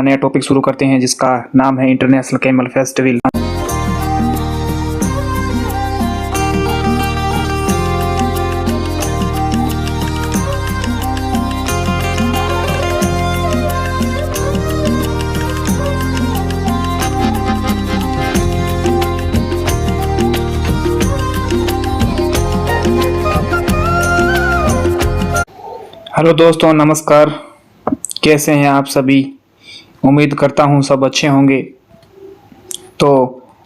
नया टॉपिक शुरू करते हैं जिसका नाम है इंटरनेशनल कैमल फेस्टिवल। हेलो दोस्तों, नमस्कार। कैसे हैं आप सभी? उम्मीद करता हूं सब अच्छे होंगे। तो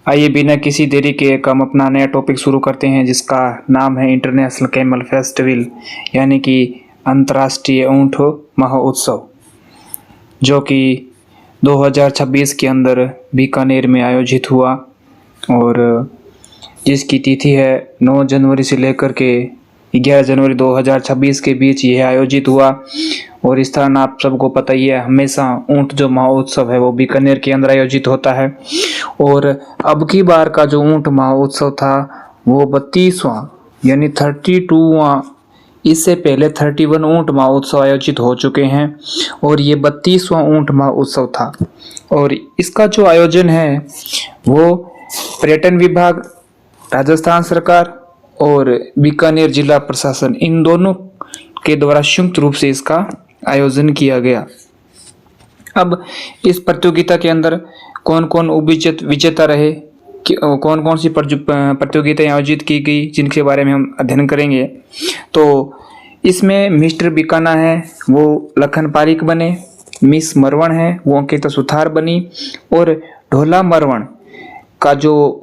आइए बिना किसी देरी के हम अपना नया टॉपिक शुरू करते हैं जिसका नाम है इंटरनेशनल कैमल फेस्टिवल, यानी कि अंतर्राष्ट्रीय ऊंट महोत्सव, जो कि 2026 के अंदर बीकानेर में आयोजित हुआ और जिसकी तिथि है 9 जनवरी से लेकर के 11 जनवरी 2026 के बीच यह आयोजित हुआ। और इस तरह आप सबको पता ही है, हमेशा ऊंट जो महोत्सव है वो बीकानेर के अंदर आयोजित होता है। और अब की बार का जो ऊंट महोत्सव था वो 32वां यानी 32वां, इससे पहले 31 ऊंट महोत्सव आयोजित हो चुके हैं और ये 32वां ऊंट महोत्सव था। और इसका जो आयोजन है वो पर्यटन विभाग, राजस्थान सरकार और बीकानेर जिला प्रशासन, इन दोनों के द्वारा संयुक्त रूप से इसका आयोजन किया गया। अब इस प्रतियोगिता के अंदर कौन कौन विजेता रहे, कौन कौन सी प्रतियोगिताएं आयोजित की गई, जिनके बारे में हम अध्ययन करेंगे। तो इसमें मिस्टर बीकाना है वो लखन पारिक बने, मिस मरवण है वो अंकिता सुथार बनी और ढोला मरवण का जो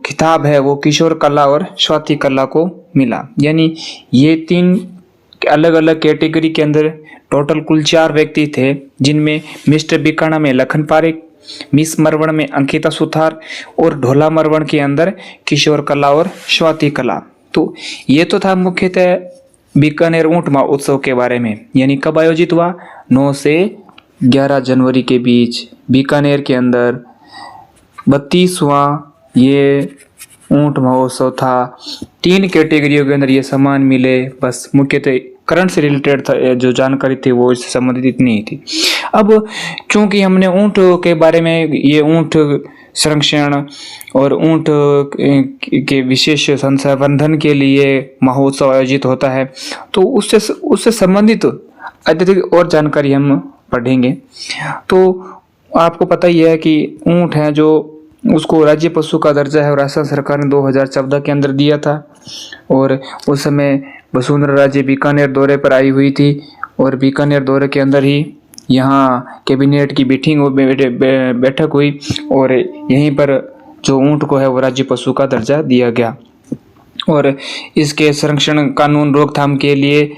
खिताब है वो किशोर कला और स्वाति कला को मिला। यानी ये 3 अलग अलग कैटेगरी के अंदर टोटल कुल 4 व्यक्ति थे, जिनमें मिस्टर बीकाना में लखन पारिक, मिस मरवण में अंकिता सुथार और ढोला मरवण के अंदर किशोर कला और स्वाति कला। तो ये तो था मुख्यतः बीकानेर ऊंट महोत्सव के बारे में। यानी कब आयोजित हुआ? 9 से 11 जनवरी के बीच बीकानेर के अंदर 32वां ये ऊंट महोत्सव था। 3 कैटेगरियों के अंदर ये सम्मान मिले। बस मुख्यतः करंट से रिलेटेड था, जो जानकारी थी वो इससे संबंधित इतनी ही थी। अब क्योंकि हमने ऊंट के बारे में, ये ऊंट संरक्षण और ऊंट के विशेष संवर्धन के लिए महोत्सव आयोजित होता है, तो उससे संबंधित अत्यधिक और जानकारी हम पढ़ेंगे। तो आपको पता ही है कि ऊंट है जो उसको राज्य पशु का दर्जा है और राजस्थान सरकार ने 2014 के अंदर दिया था। और उस समय वसुंधरा राजे बीकानेर दौरे पर आई हुई थी और बीकानेर दौरे के अंदर ही यहाँ कैबिनेट की बैठक हुई और यहीं पर जो ऊंट को है वो राज्य पशु का दर्जा दिया गया। और इसके संरक्षण कानून रोकथाम के लिए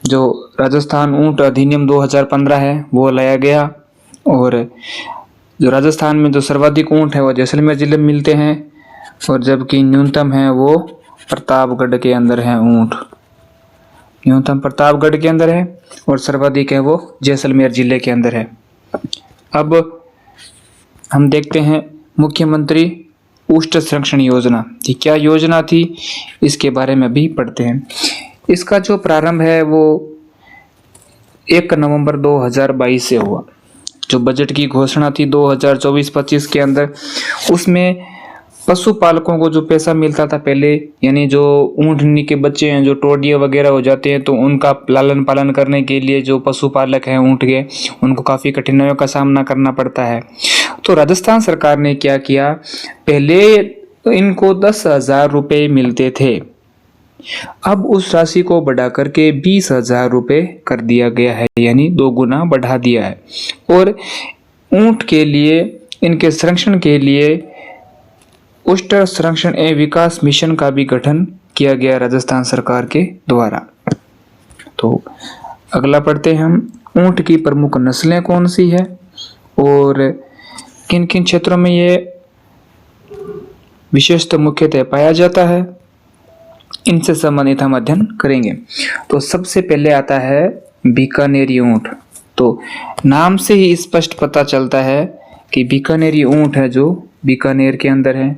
जो राजस्थान ऊंट अधिनियम 2015 है वो लाया गया। और जो राजस्थान में जो सर्वाधिक ऊंट है वो जैसलमेर जिले में मिलते हैं और जबकि न्यूनतम है वो प्रतापगढ़ के अंदर है। ऊंट न्यूनतम प्रतापगढ़ के अंदर है और सर्वाधिक है वो जैसलमेर जिले के अंदर है। अब हम देखते हैं मुख्यमंत्री ऊंट संरक्षण योजना थी। क्या योजना थी इसके बारे में भी पढ़ते हैं। इसका जो प्रारंभ है वो 1 नवंबर 2022 से हुआ। जो बजट की घोषणा थी 2024-25 के अंदर, उसमें पशुपालकों को जो पैसा मिलता था पहले, यानी जो ऊँटनी के बच्चे हैं जो टोडिया वगैरह हो जाते हैं तो उनका लालन पालन करने के लिए जो पशुपालक हैं ऊँट के, उनको काफ़ी कठिनाइयों का सामना करना पड़ता है। तो राजस्थान सरकार ने क्या किया, पहले इनको 10,000 रुपये मिलते थे, अब उस राशि को बढ़ा करके 20,000 रुपये कर दिया गया है, यानी 2 गुना बढ़ा दिया है। और ऊंट के लिए, इनके संरक्षण के लिए ऊंट संरक्षण एवं विकास मिशन का भी गठन किया गया राजस्थान सरकार के द्वारा। तो अगला पढ़ते हैं हम, ऊंट की प्रमुख नस्लें कौन सी है और किन किन क्षेत्रों में ये विशेषतः मुख्यतः पाया जाता है, इनसे संबंधित हम अध्ययन करेंगे। तो सबसे पहले आता है बीकानेरी ऊंट। तो नाम से ही स्पष्ट पता चलता है कि बीकानेरी ऊंट है जो बीकानेर के अंदर है।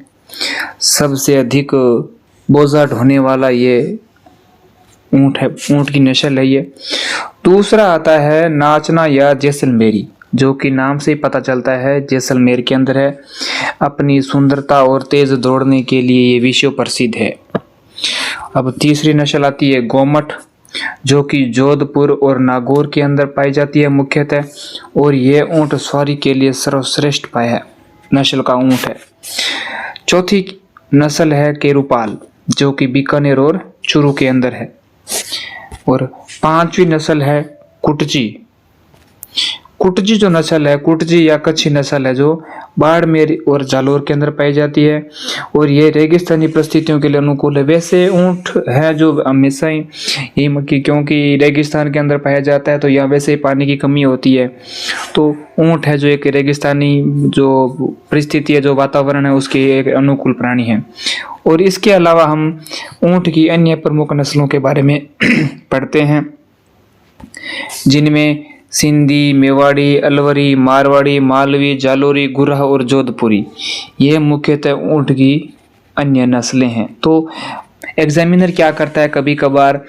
सबसे अधिक बोझा ढोने वाला ये ऊंट है, ऊंट की नस्ल है ये। दूसरा आता है नाचना या जैसलमेरी। जो कि नाम से ही पता चलता है जैसलमेर के अंदर है। अपनी सुंदरता और तेज दौड़ने के लिए ये विश्व प्रसिद्ध है। अब तीसरी नस्ल आती है गोमट, जो कि जोधपुर और नागौर के अंदर पाई जाती है मुख्यतः, और ये ऊंट सवारी के लिए सर्वश्रेष्ठ नस्ल का ऊंट है। चौथी नस्ल है केरूपाल, जो कि बीकानेर और चूरू के अंदर है। और पांचवी नस्ल है कुटची। कुटची जो नस्ल है, कुटची या कच्छी नस्ल है, जो बाड़मेर और जालोर के अंदर पाई जाती है, और ये रेगिस्तानी परिस्थितियों के लिए अनुकूल है। वैसे ऊंट है जो हमेशा ही क्योंकि रेगिस्तान के अंदर पाया जाता है, तो यहाँ वैसे ही पानी की कमी होती है, तो ऊंट है जो एक रेगिस्तानी जो परिस्थिति है, जो वातावरण है, उसके एक अनुकूल प्राणी है। और इसके अलावा हम ऊंट की अन्य प्रमुख नस्लों के बारे में पढ़ते हैं, जिनमें सिंधी, मेवाड़ी, अलवरी, मारवाड़ी, मालवी, जालोरी, गुरहा और जोधपुरी, ये मुख्यतः ऊंट की अन्य नस्लें हैं। तो एग्जामिनर क्या करता है, कभी कभार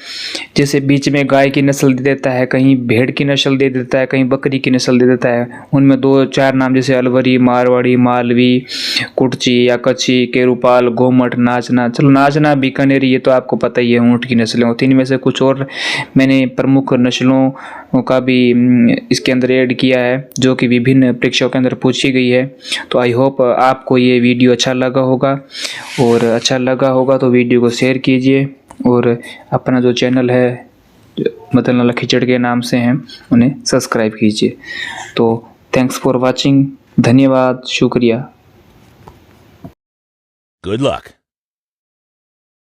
जैसे बीच में गाय की नस्ल दे देता है, कहीं भेड़ की नस्ल दे देता है, कहीं बकरी की नस्ल दे देता है, उनमें 2-4 नाम जैसे अलवरी, मारवाड़ी, मालवी, कुटची या कच्छी, केरूपाल, गोमट, नाचना। चलो नाचना, बीकानेरी, ये तो आपको पता ही है ऊँट की नस्लें होती हैं। इनमें से कुछ और मैंने प्रमुख नस्लों का भी इसके अंदर ऐड किया है, जो कि विभिन्न परीक्षाओं के अंदर पूछी गई है। तो आई होप आपको ये वीडियो अच्छा लगा होगा, और अच्छा लगा होगा तो वीडियो को शेयर कीजिए, और अपना जो चैनल है मदन लाल खिचड़ के नाम से हैं, उन्हें सब्सक्राइब कीजिए। तो थैंक्स फॉर वाचिंग, धन्यवाद, शुक्रिया। Good luck.